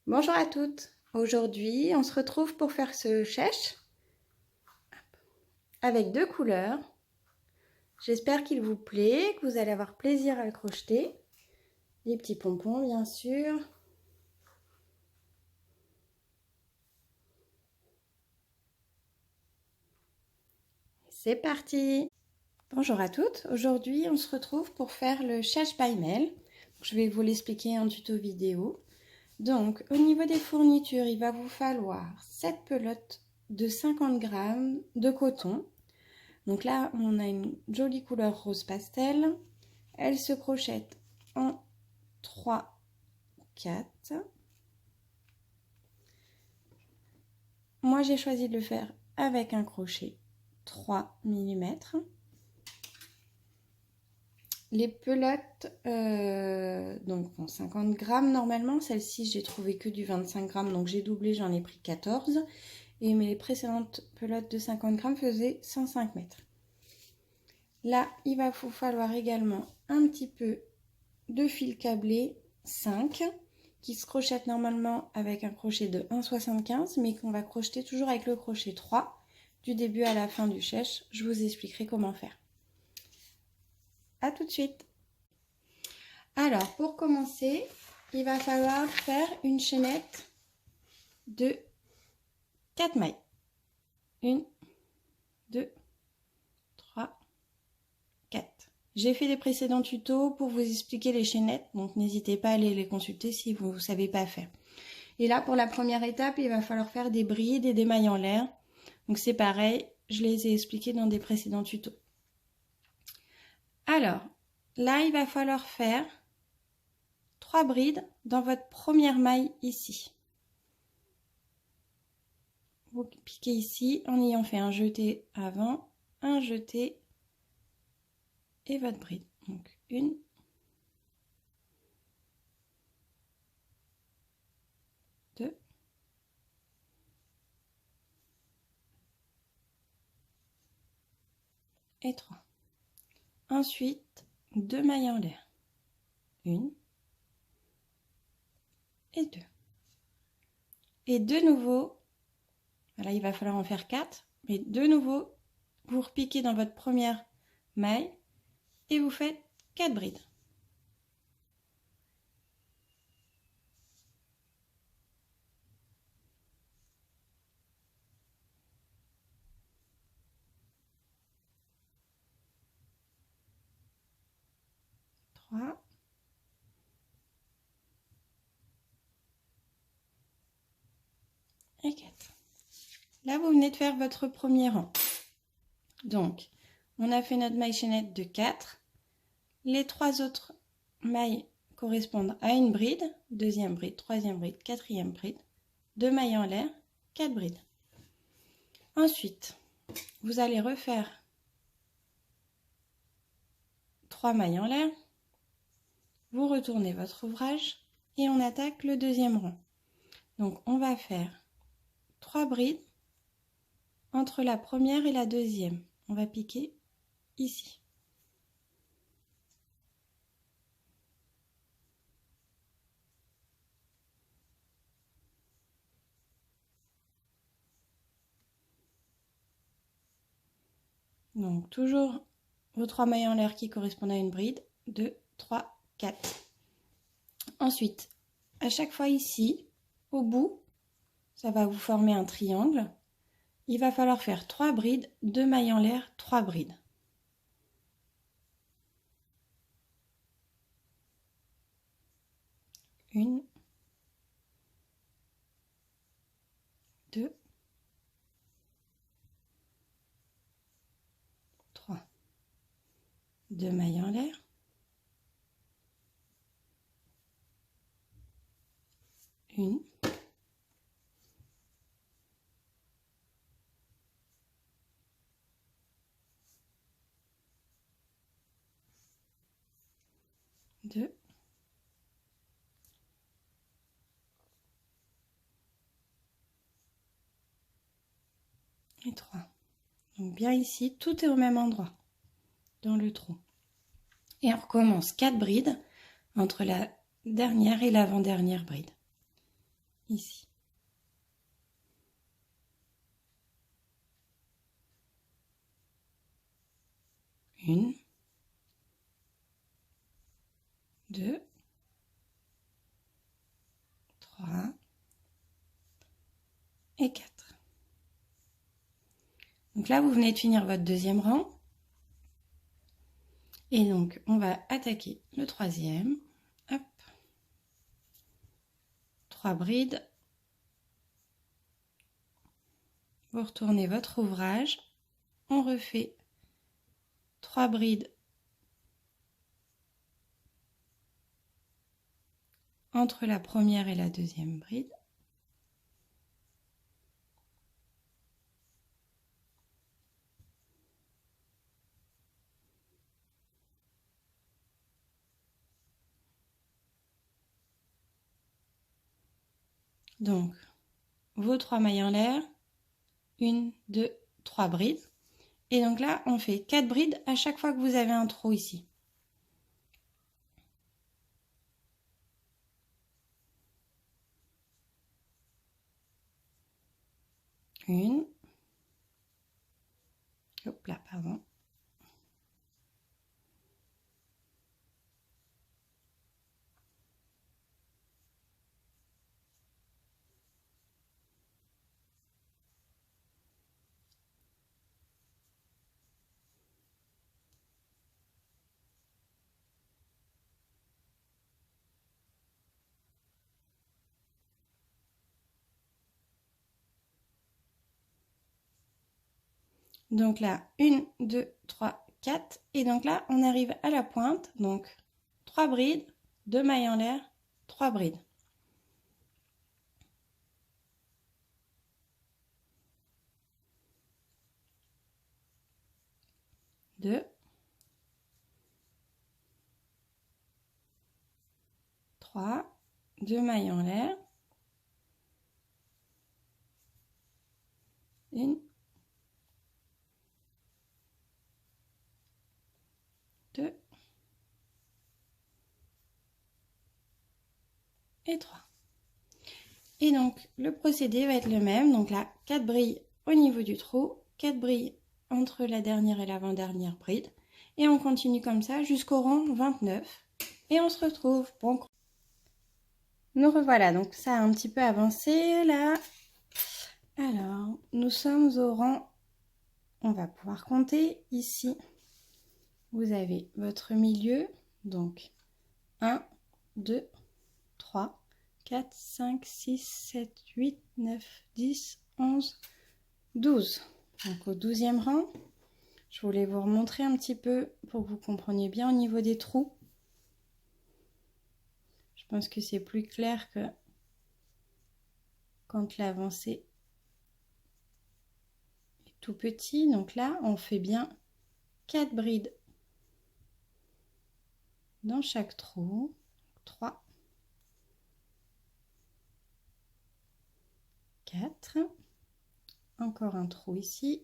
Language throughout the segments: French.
Bonjour à toutes. Aujourd'hui, on se retrouve pour faire ce chèche avec deux couleurs. J'espère qu'il vous plaît, que vous allez avoir plaisir à le crocheter. Des petits pompons, bien sûr. C'est parti! Bonjour à toutes. Aujourd'hui, on se retrouve pour faire le chèche by mail. Je vais vous l'expliquer en tuto vidéo. Donc, au niveau des fournitures, il va vous falloir 7 pelotes de 50 grammes de coton. Donc là, on a une jolie couleur rose pastel. Elle se crochette en 3, 4. Moi, j'ai choisi de le faire avec un crochet 3 mm. Les pelotes, donc bon, 50 grammes normalement. Celle-ci, j'ai trouvé que du 25 grammes, donc j'ai doublé, j'en ai pris 14. Et mes précédentes pelotes de 50 grammes faisaient 105 mètres. Là, il va vous falloir également un petit peu de fil câblé 5 qui se crochette normalement avec un crochet de 1,75 mais qu'on va crocheter toujours avec le crochet 3 du début à la fin du chèche. Je vous expliquerai comment faire. A tout de suite. Alors, pour commencer, il va falloir faire une chaînette de 4 mailles. 1, 2, 3, 4. J'ai fait des précédents tutos pour vous expliquer les chaînettes, donc n'hésitez pas à aller les consulter si vous ne savez pas faire. Et là, pour la première étape, il va falloir faire des brides et des mailles en l'air. Donc c'est pareil, je les ai expliqués dans des précédents tutos. Alors, là, il va falloir faire 3 brides dans votre première maille ici. Vous piquez ici en ayant fait un jeté avant, un jeté et votre bride. Donc 1, 2, et 3. Ensuite, 2 mailles en l'air. 1 et 2. Et de nouveau, là il va falloir en faire 4, mais de nouveau, vous repiquez dans votre première maille et vous faites 4 brides. Et 4. Là, vous venez de faire votre premier rang. Donc, on a fait notre maille chaînette de 4. Les 3 autres mailles correspondent à une bride. Deuxième bride, troisième bride, quatrième bride. 2 mailles en l'air, 4 brides. Ensuite, vous allez refaire 3 mailles en l'air. Vous retournez votre ouvrage et on attaque le deuxième rang. Donc, on va faire 3 brides entre la première et la deuxième. On va piquer ici. Donc, toujours vos 3 mailles en l'air qui correspondent à une bride. 2, 3, 4. Ensuite, à chaque fois ici, au bout, ça va vous former un triangle. Il va falloir faire 3 brides, 2 mailles en l'air, 3 brides. Une, 2, 3. 2 mailles en l'air. Une, 2, et 3. Donc bien ici, tout est au même endroit, dans le trou. Et on recommence 4 brides entre la dernière et l'avant-dernière bride. ici. Une, deux, trois et quatre. Donc là, vous venez de finir votre deuxième rang. Et donc, on va attaquer le troisième. Hop. 3 brides. Vous retournez votre ouvrage. On refait 3 brides entre la première et la deuxième bride. Donc, vos 3 mailles en l'air, 1, 2, 3 brides. Et donc là, on fait 4 brides à chaque fois que vous avez un trou ici. Une. Hop là, pardon. Donc là, 1, 2, 3, 4. Et donc là, on arrive à la pointe. Donc, 3 brides, 2 mailles en l'air, 3 brides. Deux, 3, 2 mailles en l'air, 1, 2 et 3. Et donc, le procédé va être le même. Donc là, 4 brilles au niveau du trou, 4 brilles entre la dernière et l'avant-dernière bride. Et on continue comme ça jusqu'au rang 29. Et on se retrouve. Bon, nous revoilà. Donc ça a un petit peu avancé là. Alors, nous sommes au rang... On va pouvoir compter ici. Vous avez votre milieu. Donc, 1, 2, 3, 4, 5, 6, 7, 8, 9, 10, 11, 12. Donc au 12e rang, je voulais vous remontrer un petit peu pour que vous compreniez bien au niveau des trous. Je pense que c'est plus clair que quand l'avancée est tout petit. Donc là, on fait bien 4 brides dans chaque trou. 3, 4. Encore un trou ici.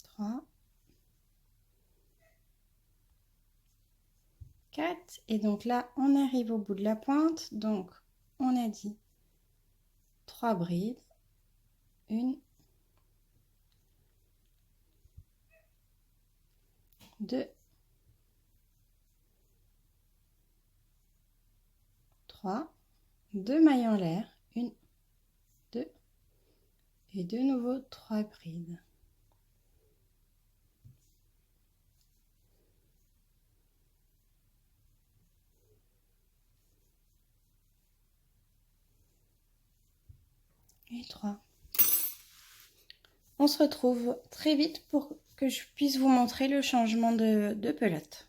3, 4. Et donc là, on arrive au bout de la pointe. Donc, on a dit 3 brides. 1, 2, 3, 2 mailles en l'air, 1, 2, et de nouveau 3 brides. Et 3. On se retrouve très vite pour que je puisse vous montrer le changement de pelote.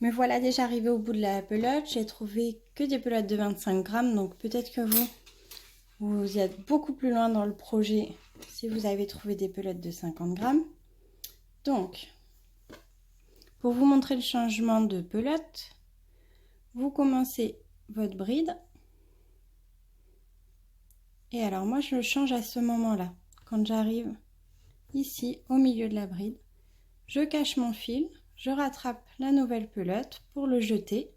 Me voilà déjà arrivée au bout de la pelote. J'ai trouvé que des pelotes de 25 grammes, donc peut-être que vous êtes beaucoup plus loin dans le projet si vous avez trouvé des pelotes de 50 grammes. Donc, pour vous montrer le changement de pelote, vous commencez votre bride. Et alors moi je change à ce moment-là. Quand j'arrive ici au milieu de la bride, je cache mon fil, je rattrape la nouvelle pelote pour le jeter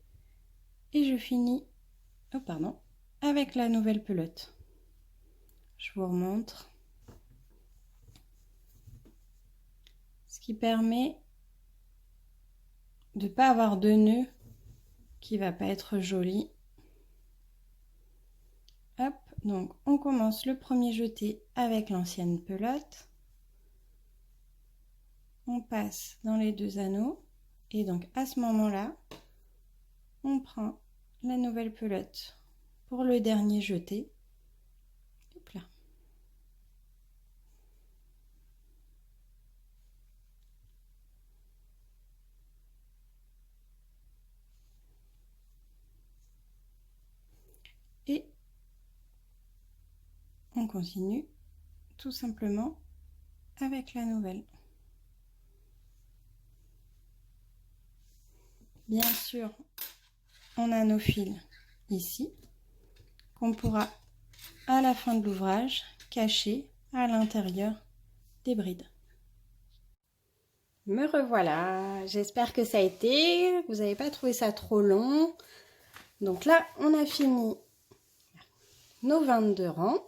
et je finis, oh pardon, avec la nouvelle pelote. Je vous remontre. Ce qui permet de ne pas avoir de nœud qui va pas être joli. Hop, donc on commence le premier jeté avec l'ancienne pelote. On passe dans les 2 anneaux et donc à ce moment-là, on prend la nouvelle pelote pour le dernier jeté. Hop là. Et on continue tout simplement avec la nouvelle. Bien sûr, on a nos fils ici qu'on pourra à la fin de l'ouvrage cacher à l'intérieur des brides. Me revoilà, j'espère que ça a été, vous n'avez pas trouvé ça trop long. Donc là, on a fini nos 22 rangs.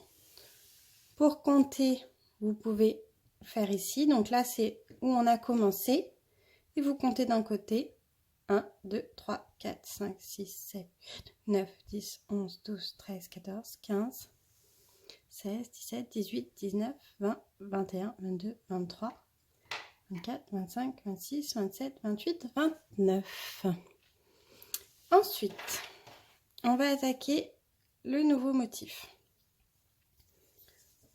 Pour compter, vous pouvez faire ici. Donc là, c'est où on a commencé. Et vous comptez d'un côté. 1, 2, 3, 4, 5, 6, 7, 8, 9, 10, 11, 12, 13, 14, 15, 16, 17, 18, 19, 20, 21, 22, 23, 24, 25, 26, 27, 28, 29. Ensuite, on va attaquer le nouveau motif.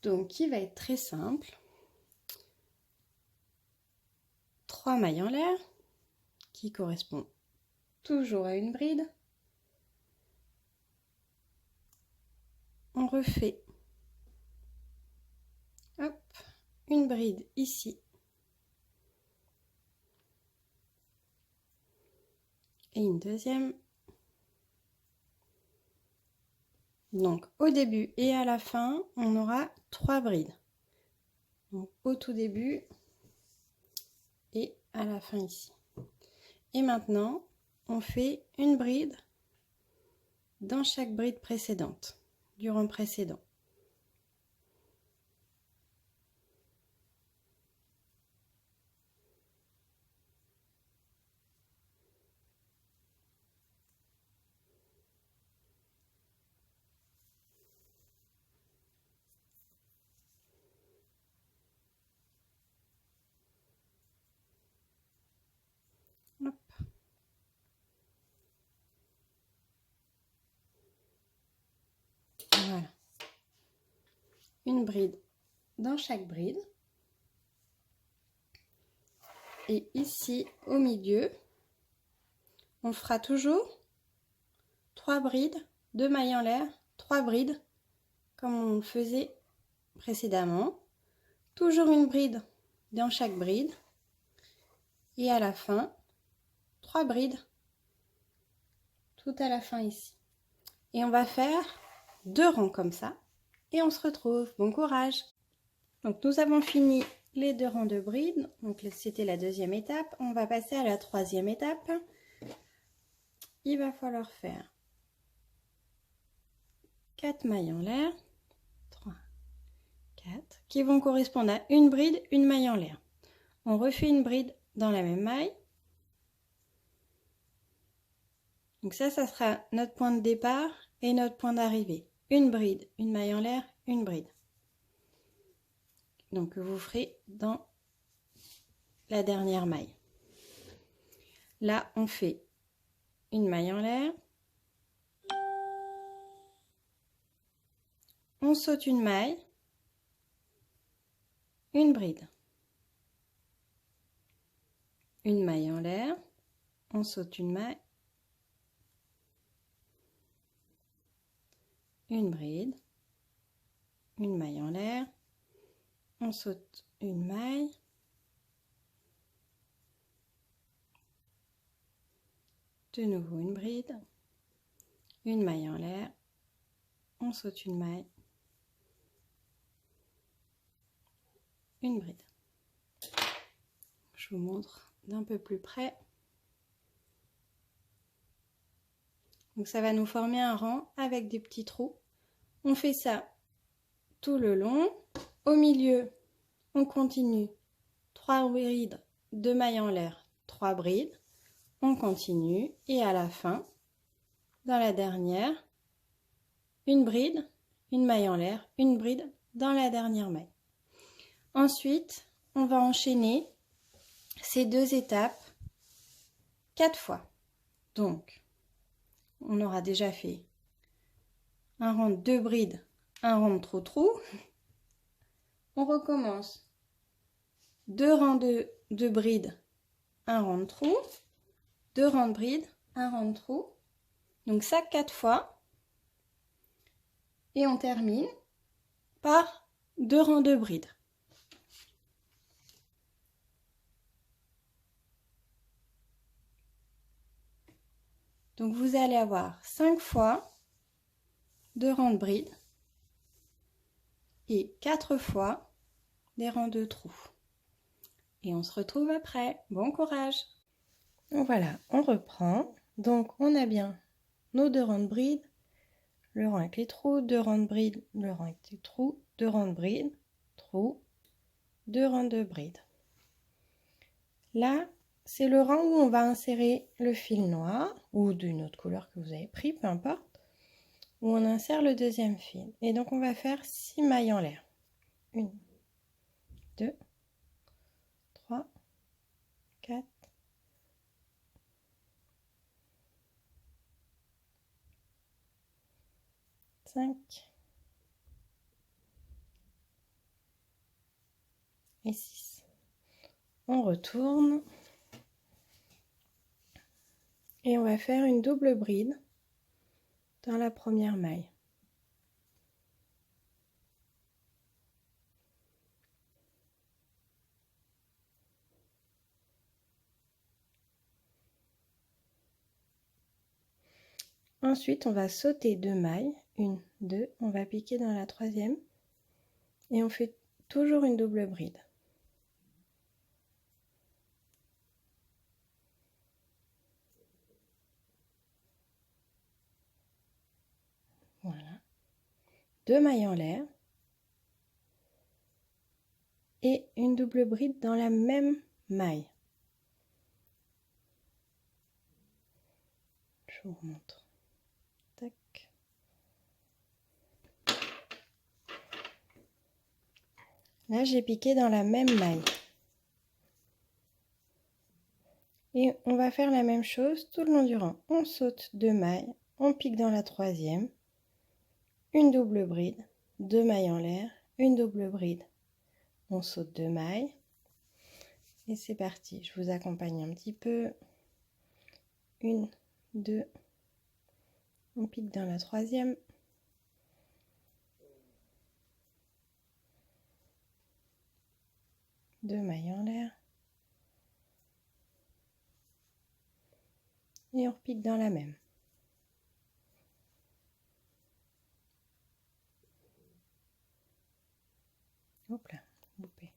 Donc, qui va être très simple. 3 mailles en l'air, qui correspond toujours à une bride. On refait, hop, une bride ici. Et une deuxième. Donc, au début et à la fin, on aura 3 brides. Donc, au tout début et à la fin ici. Et maintenant, on fait une bride dans chaque bride précédente, du rang précédent. Hop. Voilà. Une bride dans chaque bride. Et ici, au milieu, on fera toujours 3 brides, 2 mailles en l'air, 3 brides, comme on faisait précédemment. Toujours une bride dans chaque bride. Et à la fin, 3 brides, tout à la fin ici. Et on va faire 2 rangs comme ça. Et on se retrouve. Bon courage! Donc nous avons fini les 2 rangs de brides. Donc c'était la deuxième étape. On va passer à la troisième étape. Il va falloir faire 4 mailles en l'air. 3, 4. Qui vont correspondre à une bride, une maille en l'air. On refait une bride dans la même maille. Donc ça sera notre point de départ et notre point d'arrivée. Une bride, une maille en l'air, une bride. Donc vous ferez dans la dernière maille. Là, on fait une maille en l'air. On saute une maille. Une bride. Une maille en l'air. On saute une maille. Une bride. Une maille en l'air. On saute une maille. De nouveau une bride. Une maille en l'air. On saute une maille. une bride. Je vous montre d'un peu plus près. Donc ça va nous former un rang avec des petits trous. On fait ça tout le long. Au milieu, on continue 3 brides, 2 mailles en l'air, 3 brides. On continue et à la fin, dans la dernière, une bride, une maille en l'air, une bride dans la dernière maille. Ensuite, on va enchaîner ces 2 étapes 4 fois. Donc, on aura déjà fait un rang de 2 brides, un rang de trou-trou. On recommence 2 rangs de brides, un rang de trou, 2 rangs de brides, un rang de trou. Donc ça 4 fois. Et on termine par 2 rangs de brides. Donc vous allez avoir 5 fois 2 rangs de brides et 4 fois des rangs de trous. Et on se retrouve après. Bon courage! Donc voilà, on reprend. Donc on a bien nos 2 rangs de brides, le rang avec les trous, 2 rangs de brides, le rang avec les trous, 2 rangs de brides, trous, 2 rangs de brides. Là, c'est le rang où on va insérer le fil noir ou d'une autre couleur que vous avez pris, peu importe, où on insère le deuxième fil. Et donc on va faire 6 mailles en l'air. 1, 2, 3, 4, 5 et 6. On retourne et on va faire une double bride dans la première maille. Ensuite, on va sauter 2 mailles, 1, 2, on va piquer dans la troisième et on fait toujours une double bride. Voilà. 2 mailles en l'air et une double bride dans la même maille. Je vous remontre. Tac. Là, j'ai piqué dans la même maille. Et on va faire la même chose tout le long du rang. On saute 2 mailles, on pique dans la troisième, une double bride, 2 mailles en l'air, une double bride. On saute 2 mailles. Et c'est parti. Je vous accompagne un petit peu. 1, 2, on pique dans la troisième. Deux mailles en l'air. Et on repique dans la même. Hop là, loupé.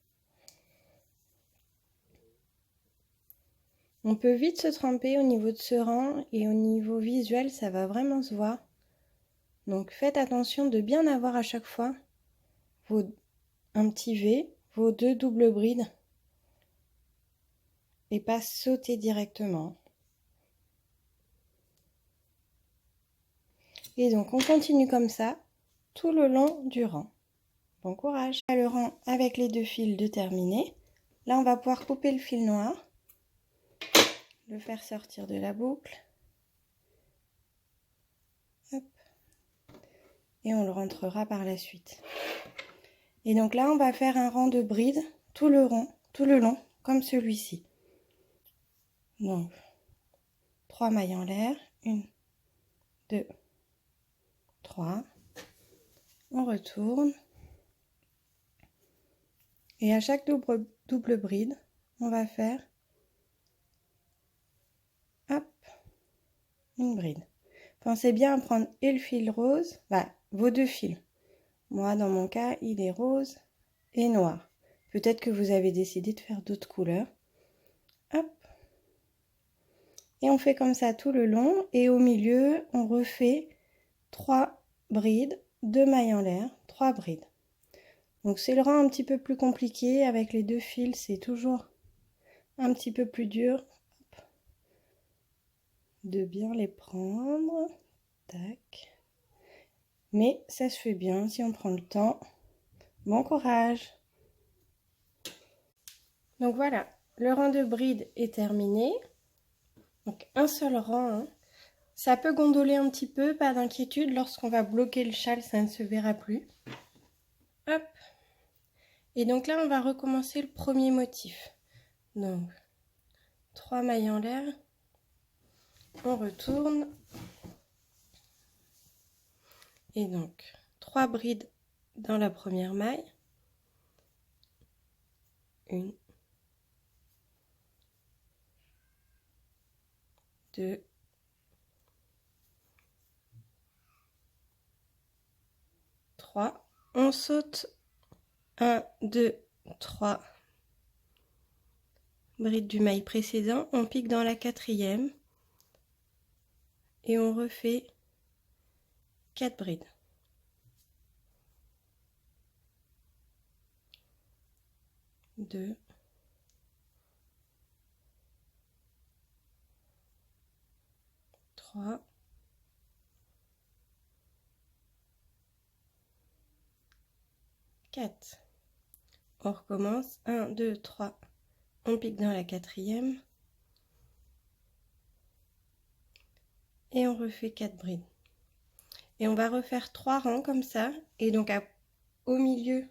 On peut vite se tromper au niveau de ce rang et au niveau visuel, ça va vraiment se voir. Donc faites attention de bien avoir à chaque fois un petit V, vos 2 doubles brides et pas sauter directement. Et donc on continue comme ça tout le long du rang. Bon courage! Le rang avec les 2 fils de terminé. Là on va pouvoir couper le fil noir, le faire sortir de la boucle. Hop. Et on le rentrera par la suite. Et donc là on va faire un rang de brides tout le long comme celui-ci. Donc 3 mailles en l'air, 1, 2, 3, on retourne et à chaque double bride on va faire hop une bride. Pensez bien à prendre et le fil rose, vos 2 fils. Moi dans mon cas il est rose et noir. Peut-être que vous avez décidé de faire d'autres couleurs. Hop. Et on fait comme ça tout le long. Et au milieu, on refait 3 brides, 2 mailles en l'air, 3 brides. Donc c'est le rang un petit peu plus compliqué. Avec les 2 fils, c'est toujours un petit peu plus dur. Hop. De bien les prendre. Tac. Mais ça se fait bien si on prend le temps. Bon courage! Donc voilà, le rang de bride est terminé. Donc un seul rang. Hein. Ça peut gondoler un petit peu, pas d'inquiétude. Lorsqu'on va bloquer le châle, ça ne se verra plus. Hop. Et donc là, on va recommencer le premier motif. Donc 3 mailles en l'air. On retourne. Et donc 3 brides dans la première maille. 1, 2, 3. On saute 1, 2, 3 brides du maille précédent. On pique dans la 4e et on refait 4 brides. 2, 3, 4. On recommence. 1, 2, 3. On pique dans la 4e. Et on refait 4 brides. Et on va refaire 3 rangs comme ça. Et donc au milieu,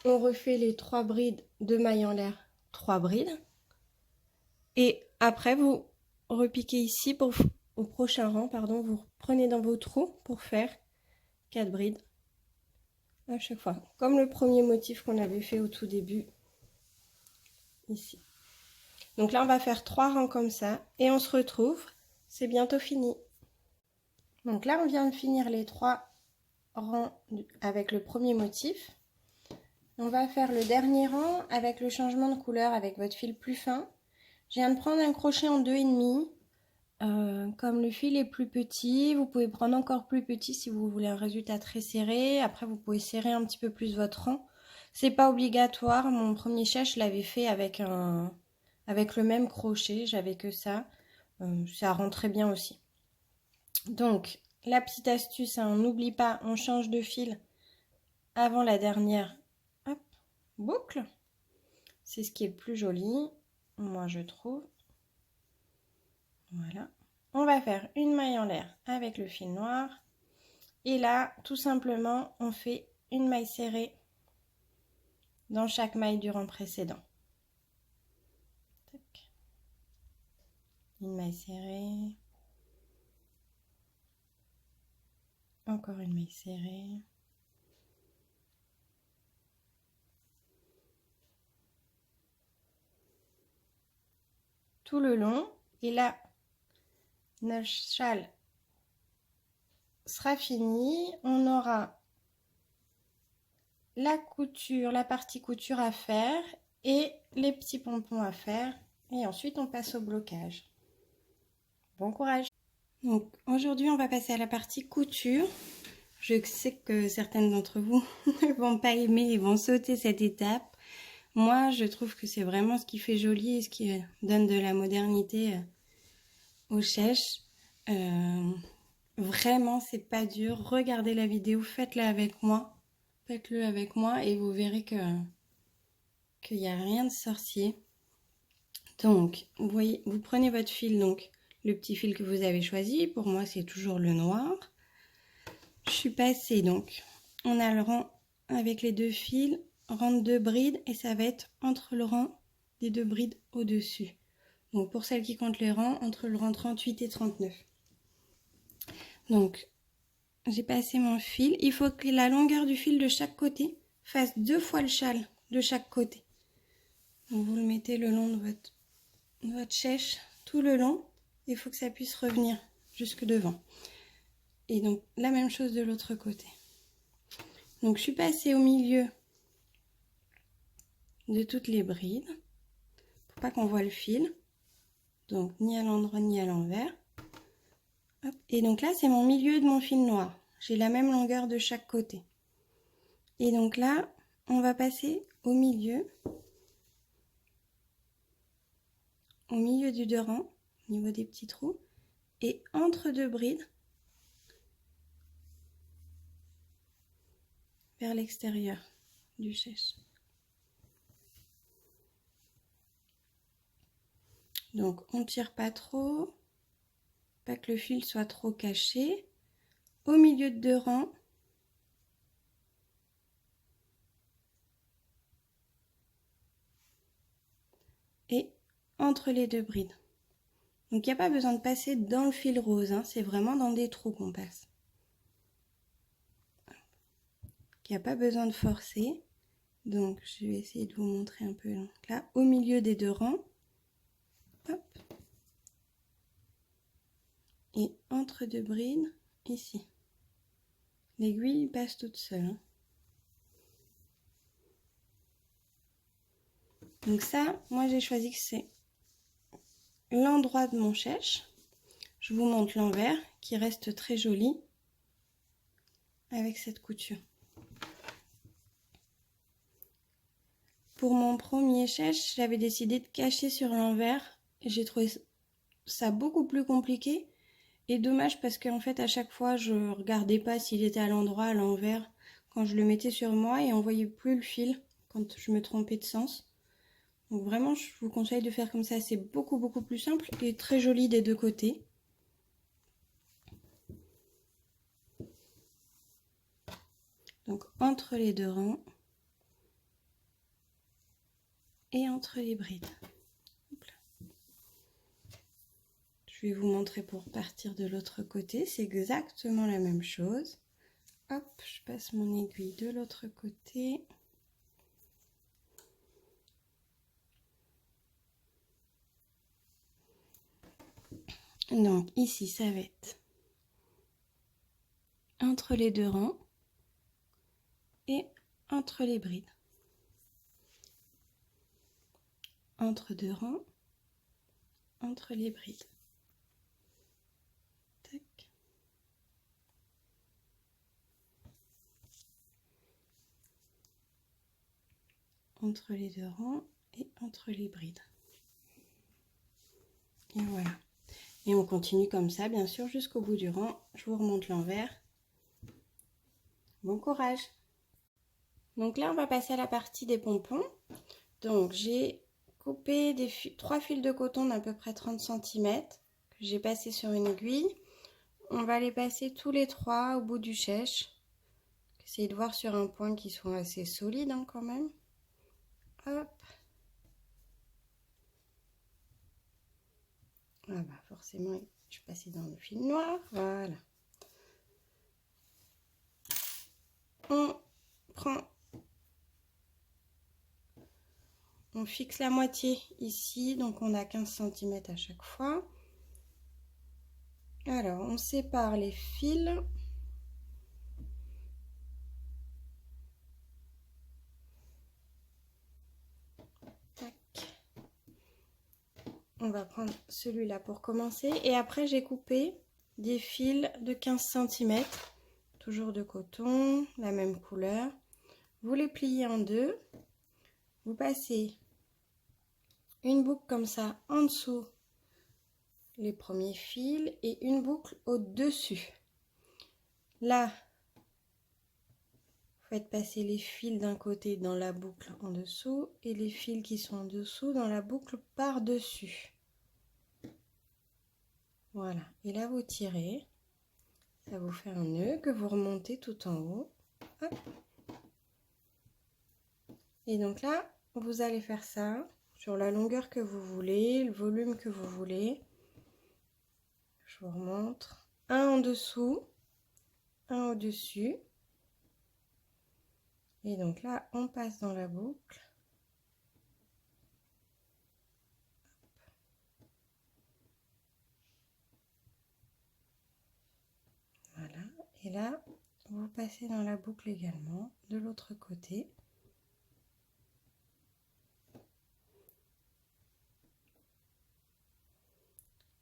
on refait les 3 brides de mailles en l'air. 3 brides. Et après, vous repiquez ici au prochain rang. Pardon, vous prenez dans vos trous pour faire 4 brides à chaque fois. Comme le premier motif qu'on avait fait au tout début. Ici. Donc là, on va faire 3 rangs comme ça et on se retrouve. C'est bientôt fini. Donc là, on vient de finir les 3 rangs avec le premier motif. On va faire le dernier rang avec le changement de couleur avec votre fil plus fin. Je viens de prendre un crochet en 2,5. Comme le fil est plus petit, vous pouvez prendre encore plus petit si vous voulez un résultat très serré. Après, vous pouvez serrer un petit peu plus votre rang. C'est pas obligatoire. Mon premier chèche, je l'avais fait avec le même crochet. J'avais que ça. Ça rend très bien aussi. Donc, la petite astuce, hein, on n'oublie pas, on change de fil avant la dernière boucle. C'est ce qui est le plus joli, moi je trouve. Voilà. On va faire une maille en l'air avec le fil noir. Et là, tout simplement, on fait une maille serrée dans chaque maille du rang précédent. Tac. Une maille serrée. Encore une maille serrée. Tout le long. Et là, notre châle sera fini. On aura la couture, la partie couture à faire et les petits pompons à faire. Et ensuite, on passe au blocage. Bon courage! Donc aujourd'hui, on va passer à la partie couture. Je sais que certaines d'entre vous ne vont pas aimer et vont sauter cette étape. Moi, je trouve que c'est vraiment ce qui fait joli et ce qui donne de la modernité au chèche. Vraiment, c'est pas dur. Regardez la vidéo, faites-la avec moi. Faites-le avec moi et vous verrez qu'il n'y a rien de sorcier. Donc, vous voyez, vous prenez votre fil, donc le petit fil que vous avez choisi. Pour moi, c'est toujours le noir. Je suis passée, donc, on a le rang avec les 2 fils, rang de 2 brides, et ça va être entre le rang des 2 brides au-dessus. Donc, pour celles qui comptent les rangs, entre le rang 38 et 39. Donc, j'ai passé mon fil. Il faut que la longueur du fil de chaque côté fasse 2 fois le châle de chaque côté. Donc, vous le mettez le long de votre chèche, tout le long. Il faut que ça puisse revenir jusque devant. Et donc, la même chose de l'autre côté. Donc, je suis passée au milieu de toutes les brides pour pas qu'on voit le fil. Donc ni à l'endroit ni à l'envers. Et donc là c'est mon milieu de mon fil noir. J'ai la même longueur de chaque côté. Et donc là on va passer au milieu du deux rangs, au niveau des petits trous, et entre deux brides vers l'extérieur du chèche. Donc on tire pas trop, pas que le fil soit trop caché. Au milieu de deux rangs, et entre les deux brides. Donc il n'y a pas besoin de passer dans le fil rose, hein, c'est vraiment dans des trous qu'on passe. Il n'y a pas besoin de forcer. Donc je vais essayer de vous montrer un peu là, au milieu des deux rangs. Hop. Et entre deux brides, ici. L'aiguille passe toute seule. Hein. Donc ça, moi j'ai choisi que c'est l'endroit de mon chèche. Je vous montre l'envers qui reste très joli avec cette couture. Pour mon premier chèche, j'avais décidé de cacher sur l'envers. J'ai trouvé ça beaucoup plus compliqué et dommage parce qu'en fait à chaque fois je regardais pas s'il était à l'endroit, à l'envers quand je le mettais sur moi et on voyait plus le fil quand je me trompais de sens. Donc vraiment je vous conseille de faire comme ça, c'est beaucoup plus simple et très joli des deux côtés. Donc entre les deux rangs et entre les brides. Je vais vous montrer pour partir de l'autre côté, c'est exactement la même chose. Hop, je passe mon aiguille de l'autre côté. Donc ici, ça va être entre les deux rangs et entre les brides. Entre deux rangs, entre les brides. Tac. Entre les deux rangs et entre les brides. Et voilà. Et on continue comme ça, bien sûr, jusqu'au bout du rang. Je vous remonte l'envers. Bon courage! Donc là, on va passer à la partie des pompons. Donc, j'ai coupé trois fils de coton d'à peu près 30 cm que j'ai passé sur une aiguille. On va les passer tous les trois au bout du chèche. Essayez de voir sur un point qui soit assez solide hein, quand même. Hop. Ah bah forcément, je suis passée dans le fil noir. Voilà. On prend, on fixe la moitié ici, donc on a 15 cm à chaque fois. Alors, on sépare les fils. Tac. On va prendre celui-là pour commencer. Et après, j'ai coupé des fils de 15 cm, toujours de coton, la même couleur. Vous les pliez en deux. Vous passez une boucle comme ça en dessous les premiers fils et une boucle au-dessus. Là, vous faites passer les fils d'un côté dans la boucle en dessous et les fils qui sont en dessous dans la boucle par-dessus. Voilà, et là vous tirez, ça vous fait un nœud que vous remontez tout en haut. Hop. Et donc là, vous allez faire ça sur la longueur que vous voulez, le volume que vous voulez. Je vous remontre. Un en dessous, un au-dessus. Et donc là, on passe dans la boucle. Voilà. Et là, vous passez dans la boucle également de l'autre côté.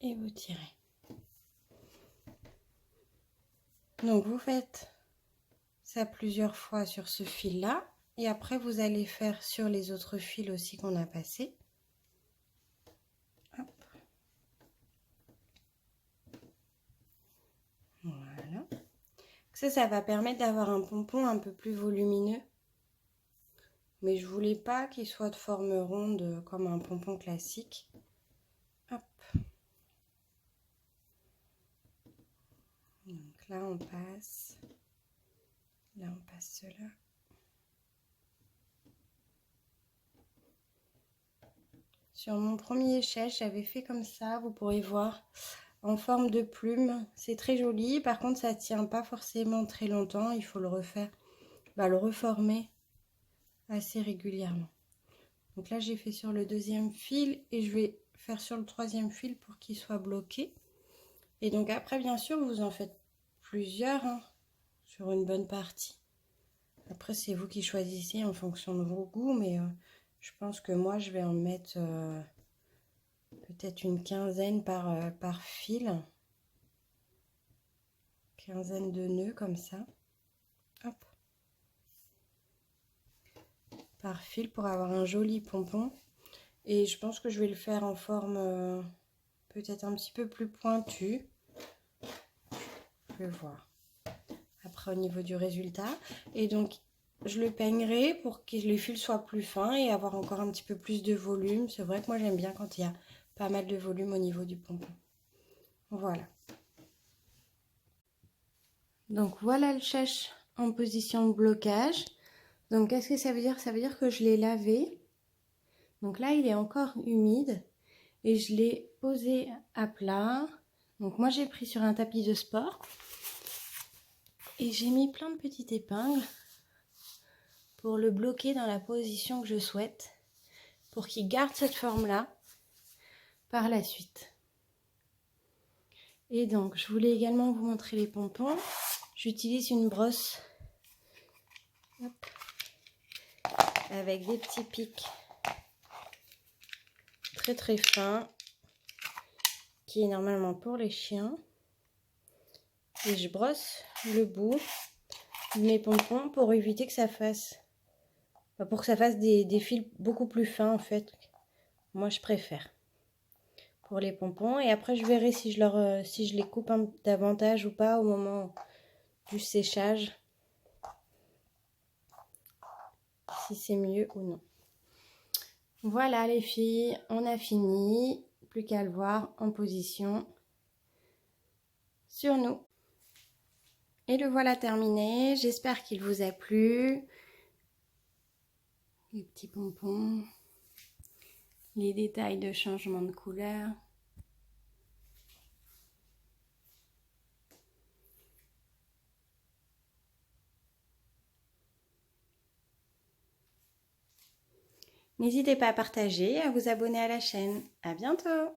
et vous tirez. Donc vous faites ça plusieurs fois sur ce fil là et après vous allez faire sur les autres fils aussi qu'on a passé. Hop. Voilà. Ça va permettre d'avoir un pompon un peu plus volumineux, mais je voulais pas qu'il soit de forme ronde comme un pompon classique. Hop. Donc là on passe cela. Sur mon premier échelle, j'avais fait comme ça, vous pourrez voir, en forme de plume. C'est très joli, par contre ça tient pas forcément très longtemps, il faut le refaire, le reformer assez régulièrement. Donc là j'ai fait sur le deuxième fil et je vais faire sur le troisième fil pour qu'il soit bloqué. Et donc après bien sûr vous en faites plusieurs hein, sur une bonne partie. Après c'est vous qui choisissez en fonction de vos goûts, mais je pense que moi je vais en mettre peut-être une quinzaine par fil. Quinzaine de nœuds comme ça. Hop. Par fil pour avoir un joli pompon. Et je pense que je vais le faire en forme peut-être un petit peu plus pointue. Je vais voir. Après au niveau du résultat. Et donc je le peignerai pour que les fils soient plus fins et avoir encore un petit peu plus de volume. C'est vrai que moi j'aime bien quand il y a pas mal de volume au niveau du pompon. Voilà. Donc voilà le chèche en position de blocage. Donc qu'est-ce que ça veut dire? Ça veut dire que je l'ai lavé. Donc là il est encore humide et je l'ai posé à plat. Donc moi j'ai pris sur un tapis de sport et j'ai mis plein de petites épingles pour le bloquer dans la position que je souhaite, pour qu'il garde cette forme là par la suite. Et donc je voulais également vous montrer les pompons. J'utilise une brosse avec des petits pics très très fins qui est normalement pour les chiens, et je brosse le bout de mes pompons pour éviter que ça fasse des fils beaucoup plus fins en fait. Moi je préfère pour les pompons, et après je verrai si je les coupe davantage ou pas au moment du séchage, si c'est mieux ou non. Voilà les filles, on a fini, plus qu'à le voir en position sur nous. Et le voilà terminé, j'espère qu'il vous a plu. Les petits pompons, les détails de changement de couleur. N'hésitez pas à partager, à vous abonner à la chaîne. À bientôt!